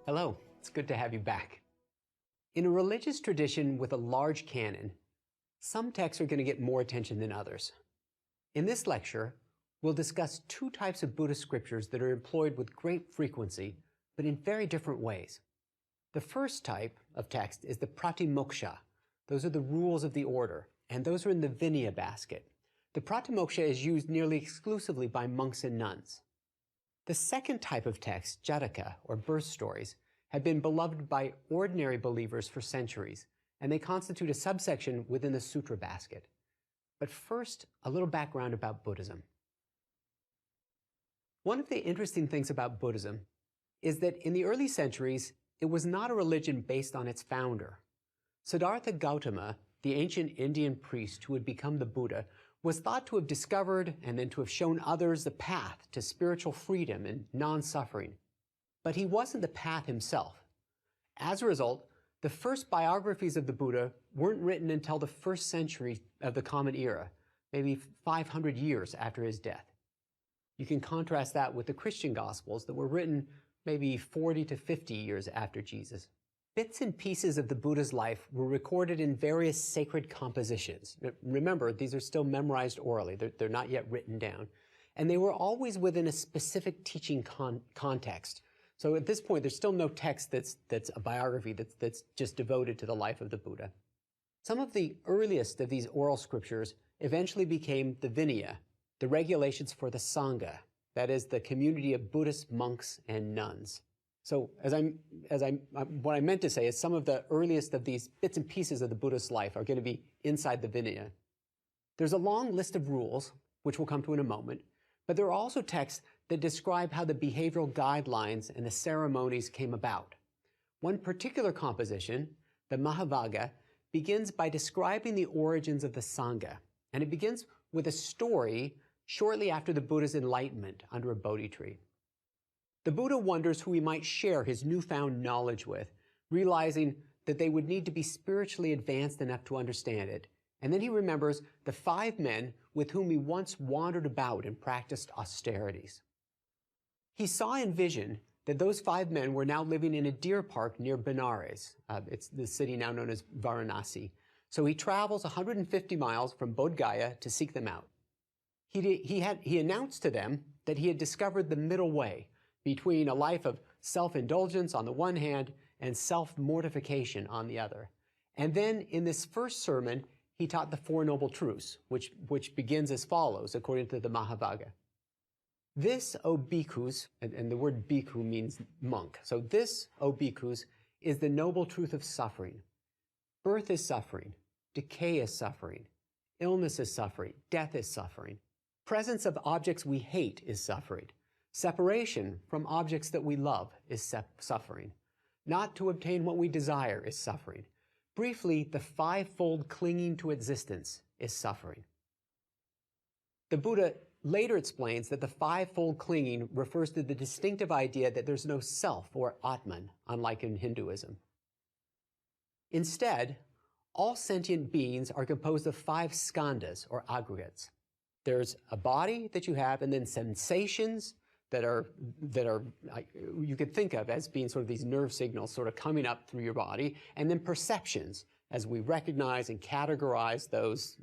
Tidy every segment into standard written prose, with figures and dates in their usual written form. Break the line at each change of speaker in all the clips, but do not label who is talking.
Hello, it's good to have you back. In a religious tradition with a large canon, some texts are going to get more attention than others. In this lecture, we'll discuss two types of Buddhist scriptures that are employed with great frequency, but in very different ways. The first type of text is the Pratimoksha. Those are the rules of the order, and those are in the Vinaya basket. The Pratimoksha is used nearly exclusively by monks and nuns. The second type of text, Jataka, or birth stories, have been beloved by ordinary believers for centuries, and they constitute a subsection within the sutra basket. But first, a little background about Buddhism. One of the interesting things about Buddhism is that in the early centuries, it was not a religion based on its founder. Siddhartha Gautama, the ancient Indian priest who had become the Buddha, was thought to have discovered and then to have shown others the path to spiritual freedom and non-suffering. But he wasn't the path himself. As a result, the first biographies of the Buddha weren't written until the first century of the Common Era, maybe 500 years after his death. You can contrast that with the Christian Gospels that were written maybe 40 to 50 years after Jesus. Bits and pieces of the Buddha's life were recorded in various sacred compositions. Remember, these are still memorized orally. They're not yet written down. And they were always within a specific teaching context. So at this point, there's still no text that's a biography that's just devoted to the life of the Buddha. Some of the earliest of these oral scriptures eventually became the Vinaya, the regulations for the Sangha, that is, the community of Buddhist monks and nuns. So what I meant to say is some of the earliest of these bits and pieces of the Buddhist life are going to be inside the Vinaya. There's a long list of rules, which we'll come to in a moment, but there are also texts that describe how the behavioral guidelines and the ceremonies came about. One particular composition, the Mahavagga, begins by describing the origins of the Sangha, and it begins with a story shortly after the Buddha's enlightenment under a Bodhi tree. The Buddha wonders who he might share his newfound knowledge with, realizing that they would need to be spiritually advanced enough to understand it. And then he remembers the 5 men with whom he once wandered about and practiced austerities. He saw in vision that those 5 men were now living in a deer park near Benares. It's the city now known as Varanasi. So he travels 150 miles from Bodh Gaya to seek them out. He announced to them that he had discovered the middle way between a life of self-indulgence on the one hand and self-mortification on the other. And then in this first sermon, he taught the 4 Noble Truths, which begins as follows, according to the Mahavagga. This, O bhikkhus, and the word bhikkhu means monk. So this, O bhikkhus, is the noble truth of suffering. Birth is suffering. Decay is suffering. Illness is suffering. Death is suffering. Presence of objects we hate is suffering. Separation from objects that we love is suffering. Not to obtain what we desire is suffering. Briefly, the 5-fold clinging to existence is suffering. The Buddha later explains that the 5-fold clinging refers to the distinctive idea that there's no self or Atman, unlike in Hinduism. Instead, all sentient beings are composed of 5 skandhas, or aggregates. There's a body that you have, and then sensations that are you could think of as being sort of these nerve signals sort of coming up through your body, and then perceptions as we recognize and categorize those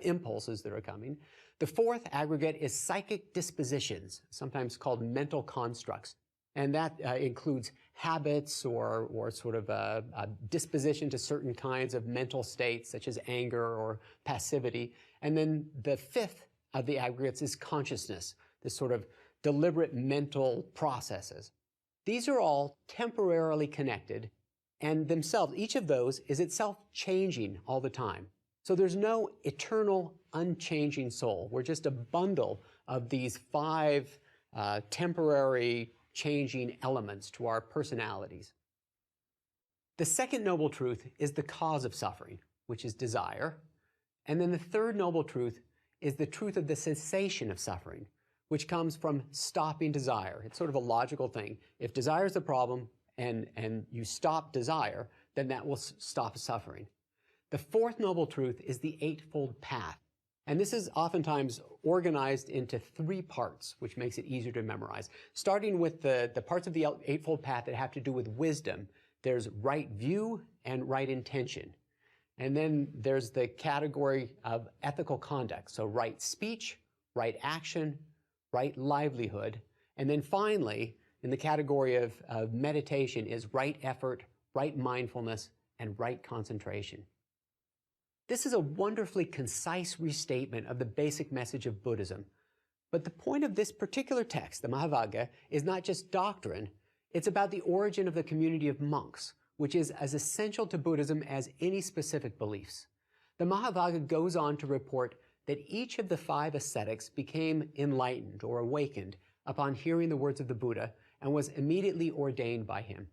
impulses that are coming. The 4th aggregate is psychic dispositions, sometimes called mental constructs, and that includes habits or sort of a disposition to certain kinds of mental states such as anger or passivity. And then the 5th of the aggregates is consciousness, this sort of deliberate mental processes. These are all temporarily connected, and themselves, each of those is itself changing all the time. So there's no eternal, unchanging soul. We're just a bundle of these 5 temporary changing elements to our personalities. The second noble truth is the cause of suffering, which is desire. And then the third noble truth is the truth of the cessation of suffering, which comes from stopping desire. It's sort of a logical thing. If desire is the problem and you stop desire, then that will stop suffering. The fourth noble truth is the Eightfold Path. And this is oftentimes organized into 3 parts, which makes it easier to memorize. Starting with the parts of the Eightfold Path that have to do with wisdom, there's right view and right intention. And then there's the category of ethical conduct, so right speech, right action, right livelihood. And then finally, in the category of meditation is right effort, right mindfulness, and right concentration. This is a wonderfully concise restatement of the basic message of Buddhism. But the point of this particular text, the Mahāvagga, is not just doctrine, it's about the origin of the community of monks, which is as essential to Buddhism as any specific beliefs. The Mahāvagga goes on to report that each of the 5 ascetics became enlightened or awakened upon hearing the words of the Buddha and was immediately ordained by him.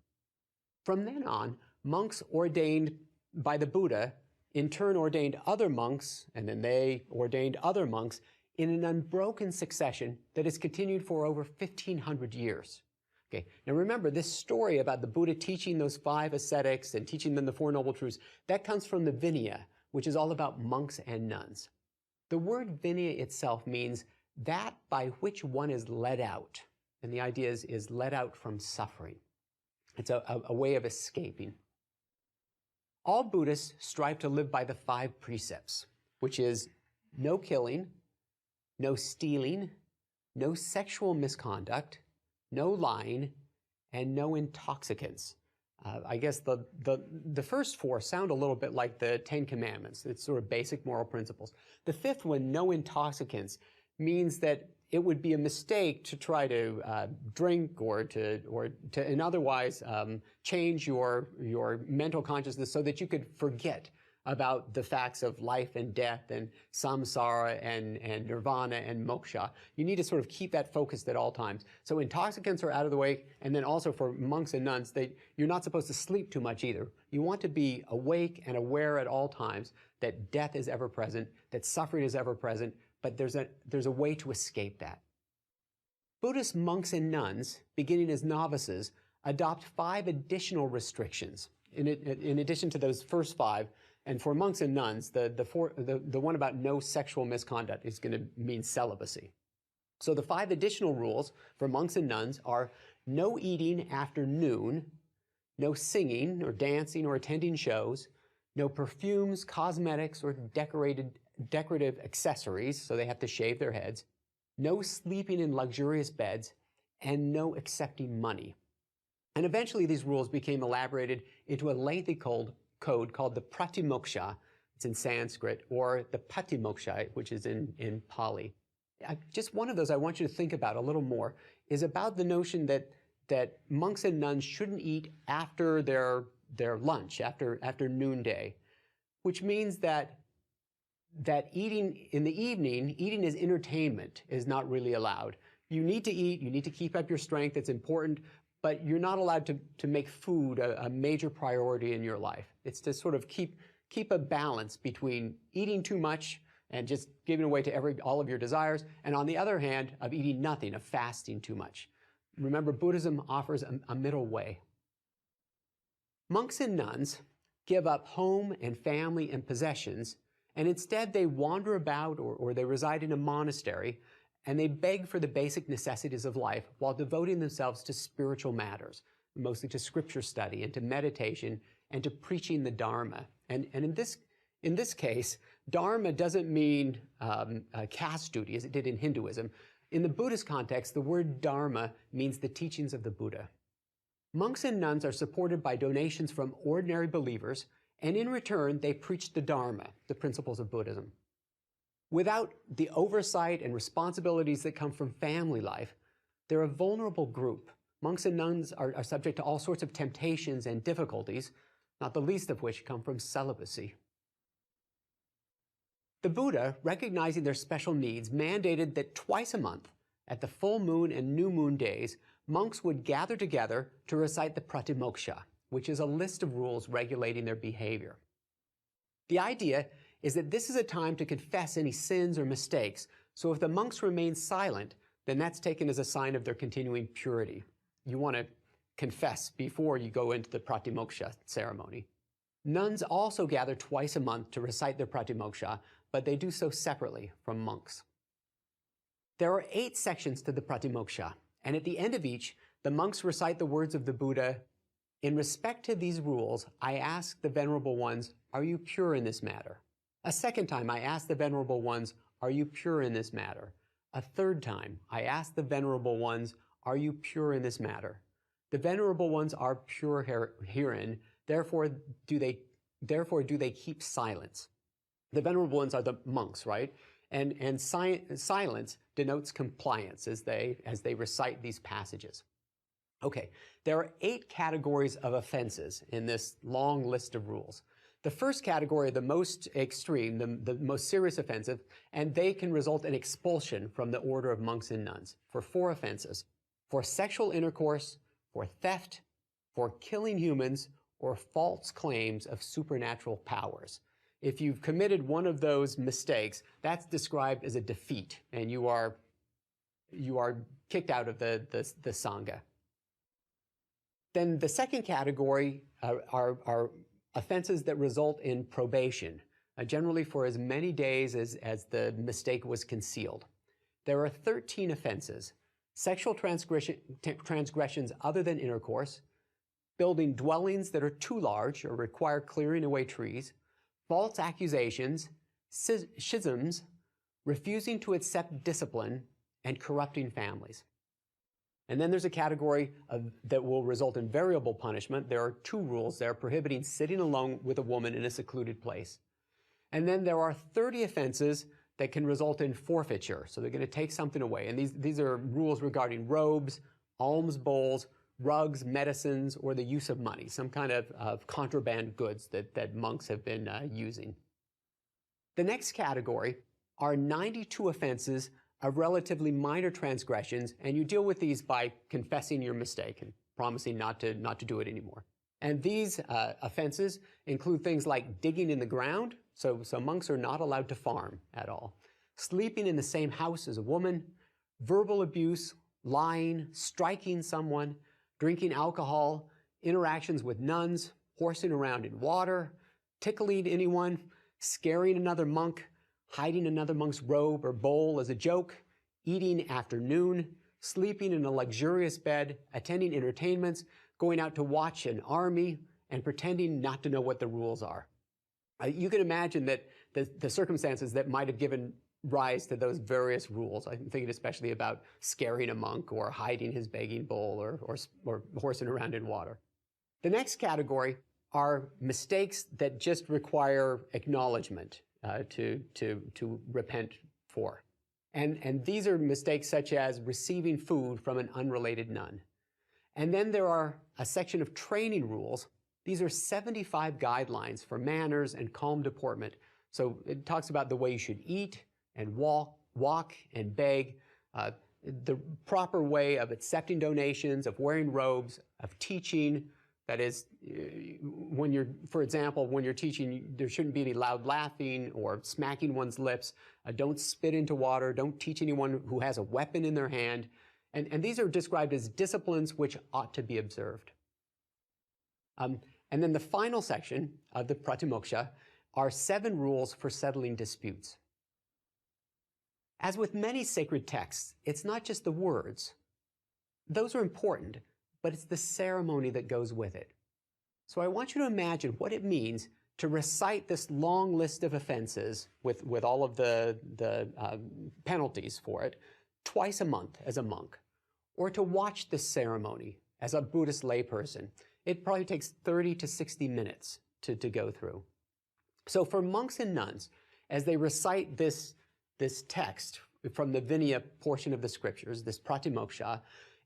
From then on, monks ordained by the Buddha in turn ordained other monks, and then they ordained other monks in an unbroken succession that has continued for over 1,500 years. Okay, now remember, this story about the Buddha teaching those 5 ascetics and teaching them the 4 noble truths, that comes from the Vinaya, which is all about monks and nuns. The word Vinaya itself means that by which one is led out. And the idea is led out from suffering. It's a way of escaping. All Buddhists strive to live by the 5 precepts, which is no killing, no stealing, no sexual misconduct, no lying, and no intoxicants. I guess the first 4 sound a little bit like the 10 Commandments. It's sort of basic moral principles. The 5th one, no intoxicants, means that it would be a mistake to try to drink or and otherwise change your mental consciousness so that you could forget about the facts of life and death and samsara and nirvana and moksha. You need to sort of keep that focused at all times. So intoxicants are out of the way, and then also for monks and nuns, you're not supposed to sleep too much either. You want to be awake and aware at all times that death is ever present, that suffering is ever present, but there's a way to escape that. Buddhist monks and nuns, beginning as novices, adopt 5 additional restrictions in addition to those first 5. And for monks and nuns, the one about no sexual misconduct is going to mean celibacy. So the 5 additional rules for monks and nuns are no eating after noon, no singing or dancing or attending shows, no perfumes, cosmetics, or decorative accessories, so they have to shave their heads, no sleeping in luxurious beds, and no accepting money. And eventually these rules became elaborated into a lengthy code called the Pratimoksha, it's in Sanskrit, or the Patimoksha, which is in Pali. Just one of those I want you to think about a little more is about the notion that monks and nuns shouldn't eat after their lunch, after noonday, which means that eating in the evening, eating as entertainment is not really allowed. You need to eat, you need to keep up your strength, it's important, but you're not allowed to make food a major priority in your life. It's to sort of keep a balance between eating too much and just giving away to all of your desires, and on the other hand, of eating nothing, of fasting too much. Remember, Buddhism offers a middle way. Monks and nuns give up home and family and possessions, and instead they wander about or they reside in a monastery, and they beg for the basic necessities of life while devoting themselves to spiritual matters, mostly to scripture study and to meditation and to preaching the Dharma. And in this case, Dharma doesn't mean caste duty as it did in Hinduism. In the Buddhist context, the word Dharma means the teachings of the Buddha. Monks and nuns are supported by donations from ordinary believers, and in return, they preach the Dharma, the principles of Buddhism. Without the oversight and responsibilities that come from family life, they're a vulnerable group. Monks and nuns are subject to all sorts of temptations and difficulties, not the least of which come from celibacy. The Buddha, recognizing their special needs, mandated that twice a month, at the full moon and new moon days, monks would gather together to recite the Pratimoksha, which is a list of rules regulating their behavior. The idea is that this is a time to confess any sins or mistakes, so if the monks remain silent, then that's taken as a sign of their continuing purity. You want to confess before you go into the Pratimoksha ceremony. Nuns also gather twice a month to recite their pratimoksha, but they do so separately from monks. There are 8 sections to the pratimoksha, and at the end of each, the monks recite the words of the Buddha. In respect to these rules, I ask the Venerable Ones, are you pure in this matter? A second time, I ask the Venerable Ones, are you pure in this matter? A third time, I ask the Venerable Ones, are you pure in this matter? The Venerable Ones are pure herein, therefore do they keep silence. The Venerable Ones are the monks, right? And silence denotes compliance as they recite these passages. Okay, there are 8 categories of offenses in this long list of rules. The first category, the most extreme, the most serious offensive, and they can result in expulsion from the order of monks and nuns for 4 offenses: for sexual intercourse, for theft, for killing humans, or false claims of supernatural powers. If you've committed one of those mistakes, that's described as a defeat, and you are kicked out of the Sangha. Then the second category are offenses that result in probation, generally for as many days as the mistake was concealed. There are 13 offenses: sexual transgressions other than intercourse, building dwellings that are too large or require clearing away trees, false accusations, schisms, refusing to accept discipline, and corrupting families. And then there's a category that will result in variable punishment. There are 2 rules there prohibiting sitting alone with a woman in a secluded place. And then there are 30 offenses that can result in forfeiture. So they're going to take something away. And these are rules regarding robes, alms bowls, rugs, medicines, or the use of money, some kind of contraband goods that monks have been using. The next category are 92 offenses of relatively minor transgressions, and you deal with these by confessing your mistake and promising not to do it anymore. And these offenses include things like digging in the ground, so monks are not allowed to farm at all, sleeping in the same house as a woman, verbal abuse, lying, striking someone, drinking alcohol, interactions with nuns, horsing around in water, tickling anyone, scaring another monk, hiding another monk's robe or bowl as a joke, eating after noon, sleeping in a luxurious bed, attending entertainments, going out to watch an army, and pretending not to know what the rules are. You can imagine that the circumstances that might have given rise to those various rules. I'm thinking especially about scaring a monk or hiding his begging bowl or horsing around in water. The next category are mistakes that just require acknowledgement to repent for. And these are mistakes such as receiving food from an unrelated nun. And then there are a section of training rules. These are 75 guidelines for manners and calm deportment. So it talks about the way you should eat and walk and beg, the proper way of accepting donations, of wearing robes, of teaching. That is, for example, when you're teaching, there shouldn't be any loud laughing or smacking one's lips. Don't spit into water. Don't teach anyone who has a weapon in their hand. And these are described as disciplines which ought to be observed. And then the final section of the Pratimoksha are 7 rules for settling disputes. As with many sacred texts, it's not just the words. Those are important, but it's the ceremony that goes with it. So I want you to imagine what it means to recite this long list of offenses with all of the penalties for it twice a month as a monk, or to watch this ceremony as a Buddhist layperson. It probably takes 30 to 60 minutes to go through. So for monks and nuns, as they recite this text from the Vinaya portion of the scriptures, this Pratimoksha,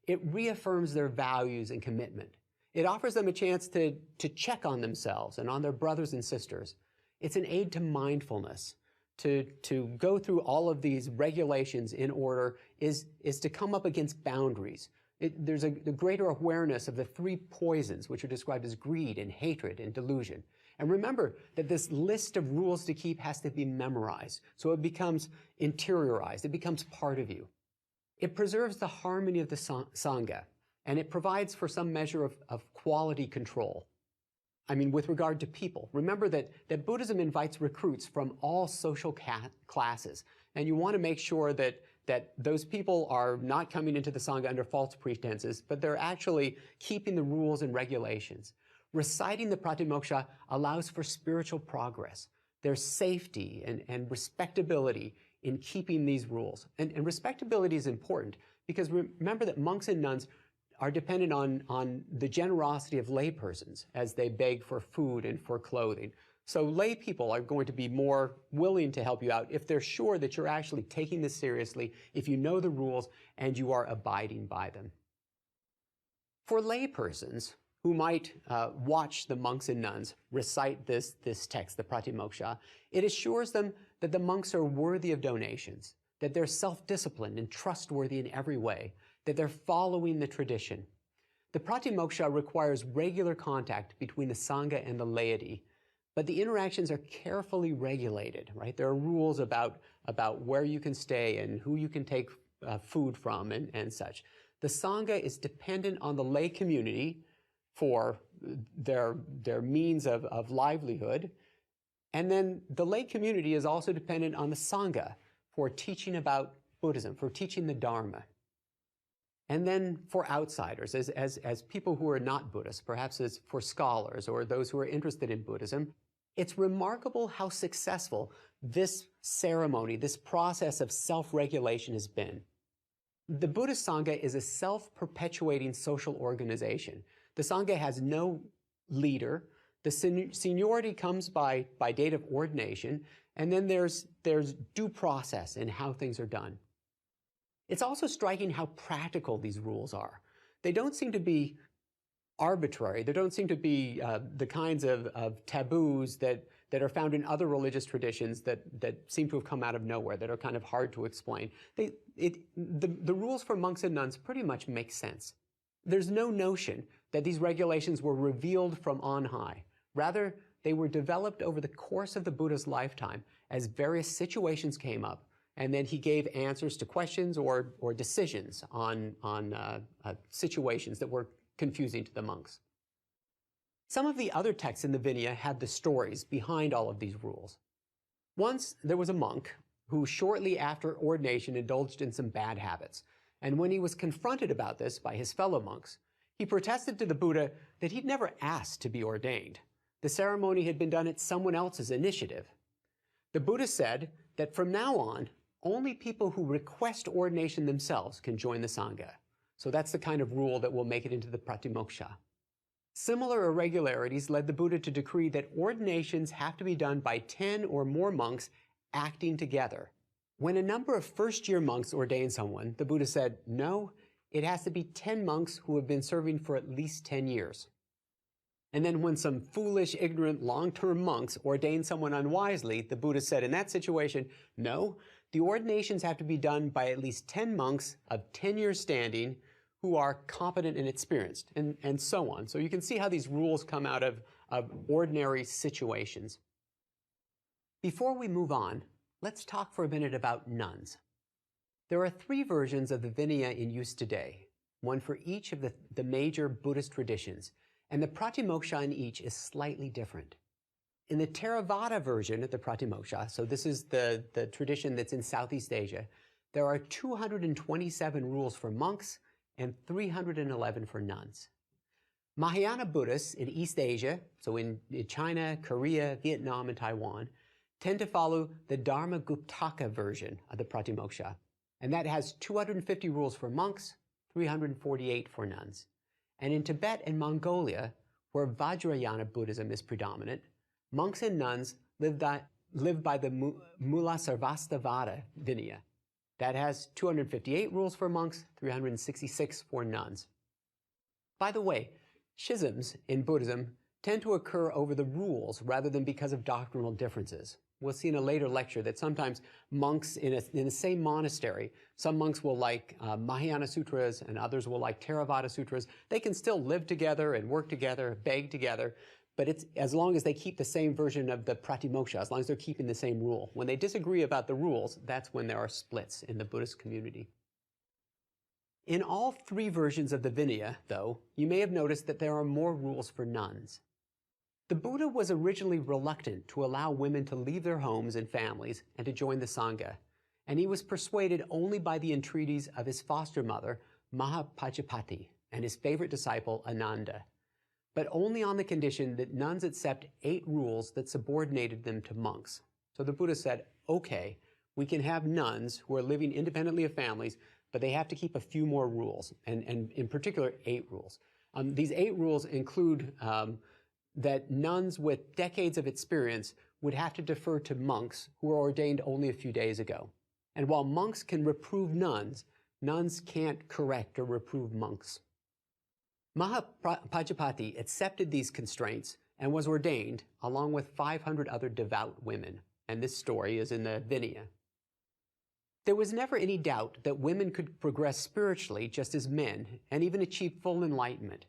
it reaffirms their values and commitment. It offers them a chance to check on themselves and on their brothers and sisters. It's an aid to mindfulness. To go through all of these regulations in order is to come up against boundaries. There's a greater awareness of the 3 poisons, which are described as greed and hatred and delusion. And remember that this list of rules to keep has to be memorized, so it becomes interiorized. It becomes part of you. It preserves the harmony of the Sangha, and it provides for some measure of quality control. with regard to people. Remember that Buddhism invites recruits from all social classes, and you want to make sure that those people are not coming into the Sangha under false pretenses, but they're actually keeping the rules and regulations. Reciting the Pratimoksha allows for spiritual progress. There's safety and respectability in keeping these rules. And respectability is important because remember that monks and nuns are dependent on the generosity of laypersons as they beg for food and for clothing. So lay people are going to be more willing to help you out if they're sure that you're actually taking this seriously, if you know the rules and you are abiding by them. For laypersons who might watch the monks and nuns recite this text, the Pratimoksha, it assures them that the monks are worthy of donations, that they're self-disciplined and trustworthy in every way, that they're following the tradition. The Pratimoksha requires regular contact between the Sangha and the laity, but the interactions are carefully regulated, right? There are rules about where you can stay and who you can take food from and such. The Sangha is dependent on the lay community for their means of livelihood, and then the lay community is also dependent on the Sangha for teaching about Buddhism, for teaching the Dharma. And then for outsiders, as people who are not Buddhists, perhaps as for scholars or those who are interested in Buddhism, it's remarkable how successful this ceremony, this process of self-regulation has been. The Buddhist Sangha is a self-perpetuating social organization. The Sangha has no leader. The seniority comes by date of ordination, and then there's due process in how things are done. It's also striking how practical these rules are. They don't seem to be arbitrary. There don't seem to be the kinds of taboos that are found in other religious traditions that seem to have come out of nowhere, that are kind of hard to explain. The rules for monks and nuns pretty much make sense. There's no notion that these regulations were revealed from on high. Rather, they were developed over the course of the Buddha's lifetime as various situations came up, and then he gave answers to questions or decisions on situations that were confusing to the monks. Some of the other texts in the Vinaya had the stories behind all of these rules. Once there was a monk who shortly after ordination indulged in some bad habits, and when he was confronted about this by his fellow monks, he protested to the Buddha that he'd never asked to be ordained. The ceremony had been done at someone else's initiative. The Buddha said that from now on, only people who request ordination themselves can join the Sangha. So that's the kind of rule that will make it into the Pratimoksha. Similar irregularities led the Buddha to decree that ordinations have to be done by 10 or more monks acting together. When a number of first-year monks ordained someone, the Buddha said, no, it has to be 10 monks who have been serving for at least 10 years. And then when some foolish, ignorant, long-term monks ordained someone unwisely, the Buddha said in that situation, no, the ordinations have to be done by at least 10 monks of 10 years standing who are competent and experienced, and so on. So you can see how these rules come out of ordinary situations. Before we move on, let's talk for a minute about nuns. There are 3 versions of the Vinaya in use today, one for each of the major Buddhist traditions, and the Pratimoksha in each is slightly different. In the Theravada version of the Pratimoksha, so this is the tradition that's in Southeast Asia, there are 227 rules for monks and 311 for nuns. Mahayana Buddhists in East Asia, so in China, Korea, Vietnam, and Taiwan, tend to follow the Dharma-Guptaka version of the Pratimoksha, and that has 250 rules for monks, 348 for nuns. And in Tibet and Mongolia, where Vajrayana Buddhism is predominant, monks and nuns live by the Mulasarvastivada Vinaya. That has 258 rules for monks, 366 for nuns. By the way, schisms in Buddhism tend to occur over the rules rather than because of doctrinal differences. We'll see in a later lecture that sometimes monks in the same monastery, some monks will like Mahayana Sutras and others will like Theravada Sutras. They can still live together and work together, beg together, but it's as long as they keep the same version of the Pratimoksha, as long as they're keeping the same rule. When they disagree about the rules, that's when there are splits in the Buddhist community. In all 3 versions of the Vinaya, though, you may have noticed that there are more rules for nuns. The Buddha was originally reluctant to allow women to leave their homes and families and to join the Sangha, and he was persuaded only by the entreaties of his foster mother, Mahapajapati, and his favorite disciple, Ananda, but only on the condition that nuns accept 8 rules that subordinated them to monks. So the Buddha said, okay, we can have nuns who are living independently of families, but they have to keep a few more rules, and in particular, 8 rules. These 8 rules include that nuns with decades of experience would have to defer to monks who were ordained only a few days ago. And while monks can reprove nuns, nuns can't correct or reprove monks. Mahapajapati accepted these constraints and was ordained along with 500 other devout women, and this story is in the Vinaya. There was never any doubt that women could progress spiritually just as men and even achieve full enlightenment.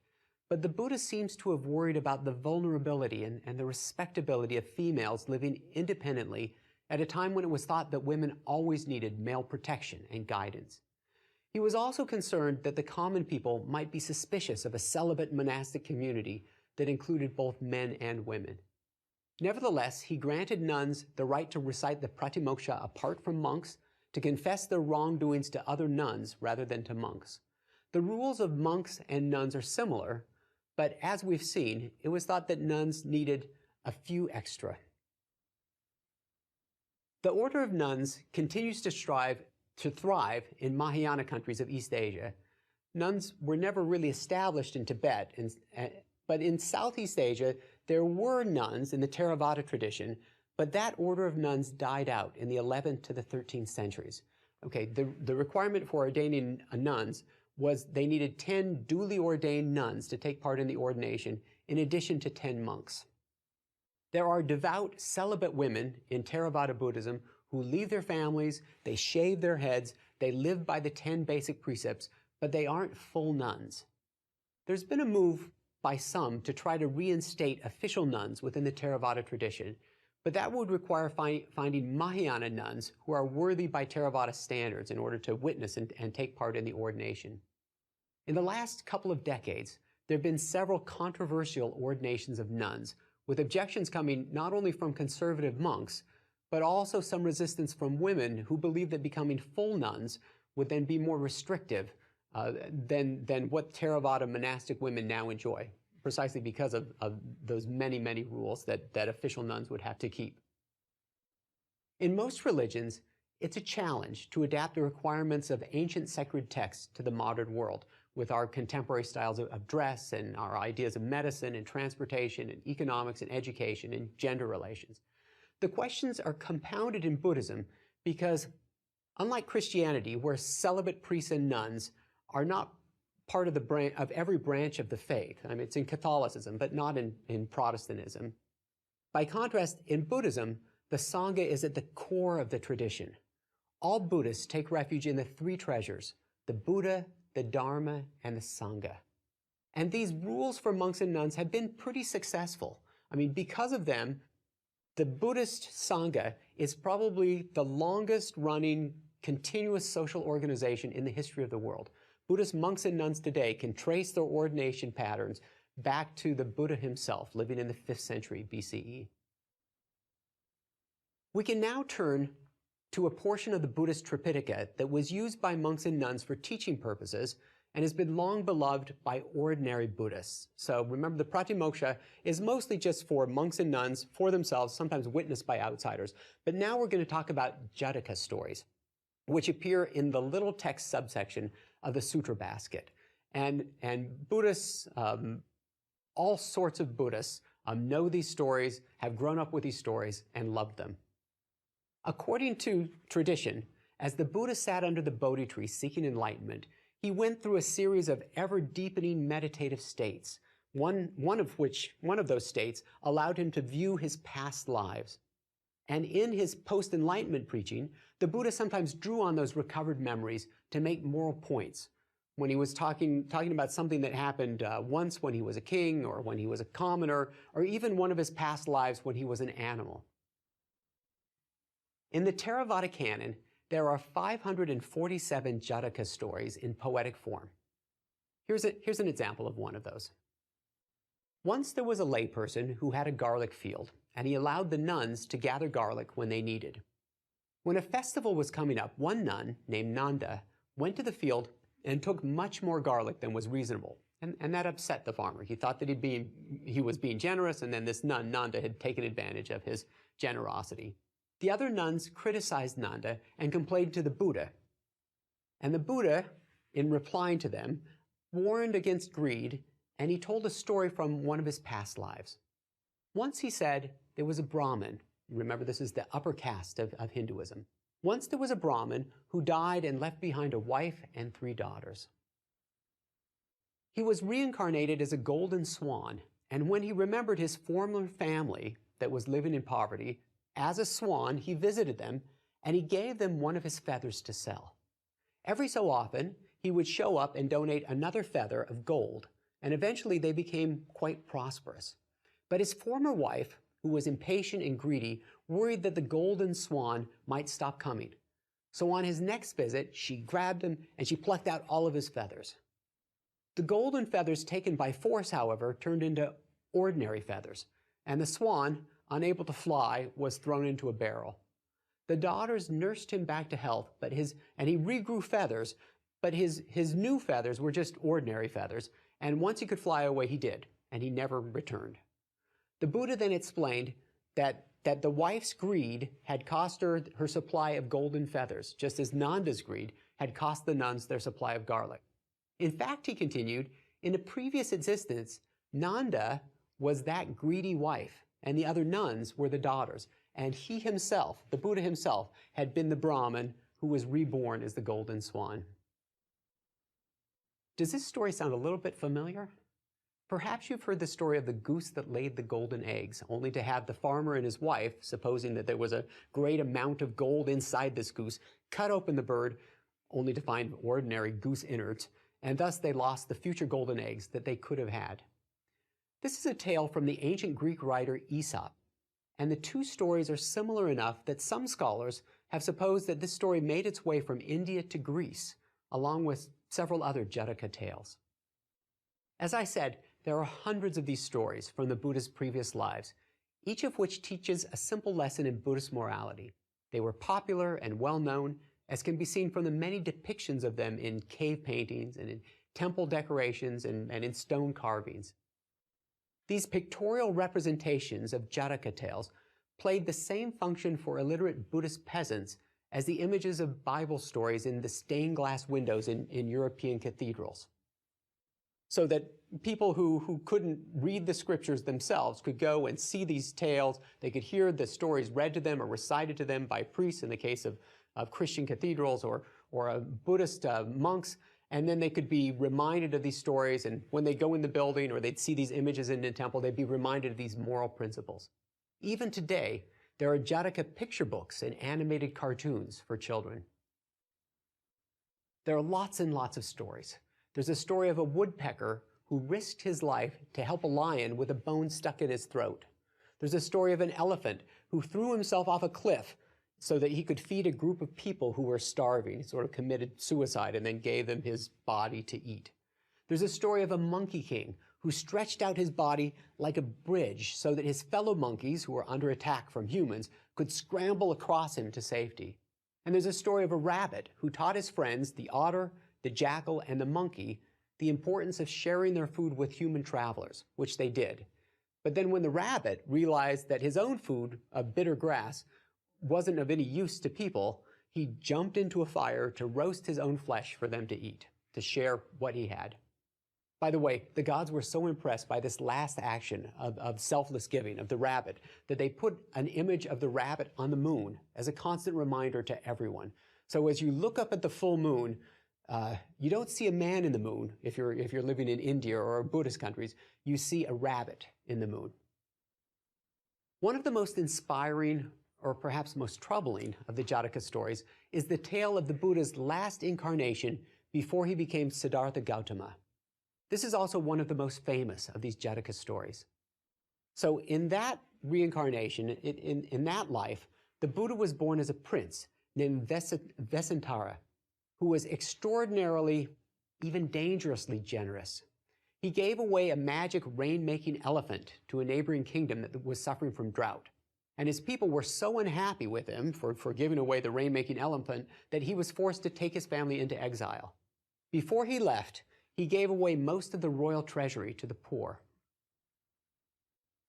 But the Buddha seems to have worried about the vulnerability and the respectability of females living independently at a time when it was thought that women always needed male protection and guidance. He was also concerned that the common people might be suspicious of a celibate monastic community that included both men and women. Nevertheless, he granted nuns the right to recite the Pratimoksha apart from monks, to confess their wrongdoings to other nuns rather than to monks. The rules of monks and nuns are similar, but as we've seen, it was thought that nuns needed a few extra. The order of nuns continues to strive to thrive in Mahayana countries of East Asia. Nuns were never really established in Tibet, but in Southeast Asia, there were nuns in the Theravada tradition, but that order of nuns died out in the 11th to the 13th centuries. Okay, the requirement for ordaining nuns was they needed 10 duly ordained nuns to take part in the ordination, in addition to 10 monks. There are devout celibate women in Theravada Buddhism who leave their families, they shave their heads, they live by the 10 basic precepts, but they aren't full nuns. There's been a move by some to try to reinstate official nuns within the Theravada tradition, but that would require finding Mahayana nuns who are worthy by Theravada standards in order to witness and take part in the ordination. In the last couple of decades, there have been several controversial ordinations of nuns, with objections coming not only from conservative monks, but also some resistance from women who believe that becoming full nuns would then be more restrictive than what Theravada monastic women now enjoy, precisely because of those many rules that official nuns would have to keep. In most religions, it's a challenge to adapt the requirements of ancient sacred texts to the modern world, with our contemporary styles of dress and our ideas of medicine and transportation and economics and education and gender relations. The questions are compounded in Buddhism because, unlike Christianity, where celibate priests and nuns are not part of every branch of the faith, I mean, it's in Catholicism, but not in Protestantism. By contrast, in Buddhism, the Sangha is at the core of the tradition. All Buddhists take refuge in the 3 treasures, the Buddha, the Dharma, and the Sangha. And these rules for monks and nuns have been pretty successful. I mean, because of them, the Buddhist Sangha is probably the longest running continuous social organization in the history of the world. Buddhist monks and nuns today can trace their ordination patterns back to the Buddha himself, living in the 5th century BCE. We can now turn to a portion of the Buddhist Tripitaka that was used by monks and nuns for teaching purposes and has been long beloved by ordinary Buddhists. So remember, the Pratimoksha is mostly just for monks and nuns, for themselves, sometimes witnessed by outsiders. But now we're going to talk about Jataka stories, which appear in the little text subsection of the Sutra basket. And Buddhists, all sorts of Buddhists, know these stories, have grown up with these stories, and love them. According to tradition, as the Buddha sat under the Bodhi tree seeking enlightenment, he went through a series of ever-deepening meditative states, one of those states allowed him to view his past lives. And in his post-enlightenment preaching, the Buddha sometimes drew on those recovered memories to make moral points. When he was talking about something that happened once when he was a king, or when he was a commoner, or even one of his past lives when he was an animal. In the Theravada canon, there are 547 Jataka stories in poetic form. Here's an example of one of those. Once there was a layperson who had a garlic field, and he allowed the nuns to gather garlic when they needed. When a festival was coming up, one nun, named Nanda, went to the field and took much more garlic than was reasonable. And that upset the farmer. He thought that he was being generous, and then this nun, Nanda, had taken advantage of his generosity. The other nuns criticized Nanda and complained to the Buddha. And the Buddha, in replying to them, warned against greed, and he told a story from one of his past lives. Once he said there was a Brahmin. Remember, this is the upper caste of Hinduism. Once there was a Brahmin who died and left behind a wife and 3 daughters. He was reincarnated as a golden swan, and when he remembered his former family that was living in poverty, as a swan, he visited them, and he gave them one of his feathers to sell. Every so often, he would show up and donate another feather of gold, and eventually they became quite prosperous. But his former wife, who was impatient and greedy, worried that the golden swan might stop coming. So on his next visit, she grabbed him and she plucked out all of his feathers. The golden feathers taken by force, however, turned into ordinary feathers, and the swan, unable to fly, was thrown into a barrel. The daughters nursed him back to health, and he regrew feathers, but his new feathers were just ordinary feathers, and once he could fly away, he did, and he never returned. The Buddha then explained that the wife's greed had cost her supply of golden feathers, just as Nanda's greed had cost the nuns their supply of garlic. In fact, he continued, in a previous existence, Nanda was that greedy wife, and the other nuns were the daughters, and he himself, the Buddha himself, had been the Brahmin who was reborn as the golden swan. Does this story sound a little bit familiar? Perhaps you've heard the story of the goose that laid the golden eggs, only to have the farmer and his wife, supposing that there was a great amount of gold inside this goose, cut open the bird, only to find ordinary goose innards, and thus they lost the future golden eggs that they could have had. This is a tale from the ancient Greek writer Aesop, and the 2 stories are similar enough that some scholars have supposed that this story made its way from India to Greece, along with several other Jataka tales. As I said, there are hundreds of these stories from the Buddha's previous lives, each of which teaches a simple lesson in Buddhist morality. They were popular and well-known, as can be seen from the many depictions of them in cave paintings and in temple decorations and in stone carvings. These pictorial representations of Jataka tales played the same function for illiterate Buddhist peasants as the images of Bible stories in the stained glass windows in European cathedrals. So that people who couldn't read the scriptures themselves could go and see these tales. They could hear the stories read to them or recited to them by priests in the case of Christian cathedrals or Buddhist monks, and then they could be reminded of these stories, and when they'd go in the building or they'd see these images in the temple, they'd be reminded of these moral principles. Even today, there are Jataka picture books and animated cartoons for children. There are lots and lots of stories. There's a story of a woodpecker who risked his life to help a lion with a bone stuck in his throat. There's a story of an elephant who threw himself off a cliff so that he could feed a group of people who were starving. He sort of committed suicide and then gave them his body to eat. There's a story of a monkey king who stretched out his body like a bridge so that his fellow monkeys, who were under attack from humans, could scramble across him to safety. And there's a story of a rabbit who taught his friends, the otter, the jackal, and the monkey, the importance of sharing their food with human travelers, which they did. But then when the rabbit realized that his own food, a bitter grass, wasn't of any use to people, he jumped into a fire to roast his own flesh for them to eat, to share what he had. By the way, the gods were so impressed by this last action of selfless giving, of the rabbit, that they put an image of the rabbit on the moon as a constant reminder to everyone. So as you look up at the full moon, you don't see a man in the moon if you're living in India or Buddhist countries. You see a rabbit in the moon. One of the most inspiring, or perhaps most troubling, of the Jataka stories is the tale of the Buddha's last incarnation before he became Siddhartha Gautama. This is also one of the most famous of these Jataka stories. So in that reincarnation, in that life, the Buddha was born as a prince named Vesantara, who was extraordinarily, even dangerously generous. He gave away a magic rain-making elephant to a neighboring kingdom that was suffering from drought. And his people were so unhappy with him for giving away the rain-making elephant that he was forced to take his family into exile. Before he left, he gave away most of the royal treasury to the poor.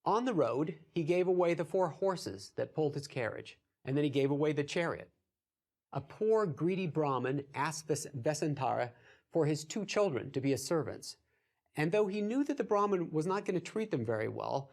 On the road, he gave away the 4 horses that pulled his carriage, and then he gave away the chariot. A poor, greedy Brahmin asked Vesantara for his 2 children to be his servants. And though he knew that the Brahmin was not going to treat them very well,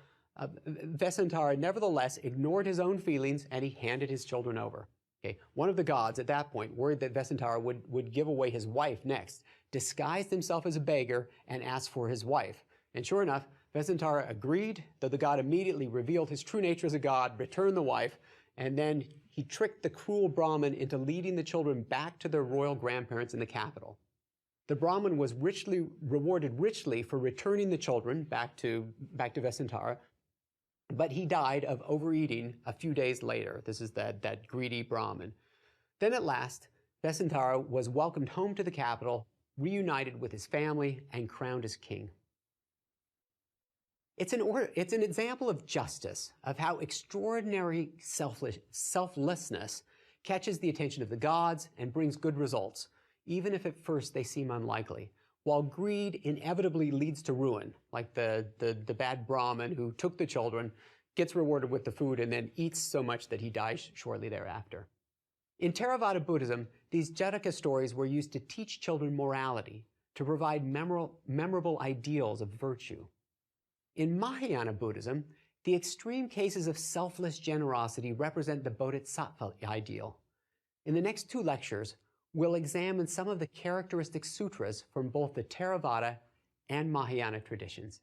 Vesantara nevertheless ignored his own feelings and he handed his children over. Okay. One of the gods at that point, worried that Vesantara would give away his wife next, disguised himself as a beggar and asked for his wife. And sure enough, Vesantara agreed, though the god immediately revealed his true nature as a god, returned the wife, and then he tricked the cruel Brahmin into leading the children back to their royal grandparents in the capital. The Brahmin was rewarded richly for returning the children back to Vesantara, but he died of overeating a few days later. This is that greedy Brahmin. Then at last, Vesantara was welcomed home to the capital, reunited with his family, and crowned as king. It's an example of justice, of how extraordinary selflessness catches the attention of the gods and brings good results, even if at first they seem unlikely, while greed inevitably leads to ruin, like the bad Brahmin who took the children, gets rewarded with the food, and then eats so much that he dies shortly thereafter. In Theravada Buddhism, these Jataka stories were used to teach children morality, to provide memorable ideals of virtue. In Mahayana Buddhism, the extreme cases of selfless generosity represent the Bodhisattva ideal. In the next 2 lectures, we'll examine some of the characteristic sutras from both the Theravada and Mahayana traditions.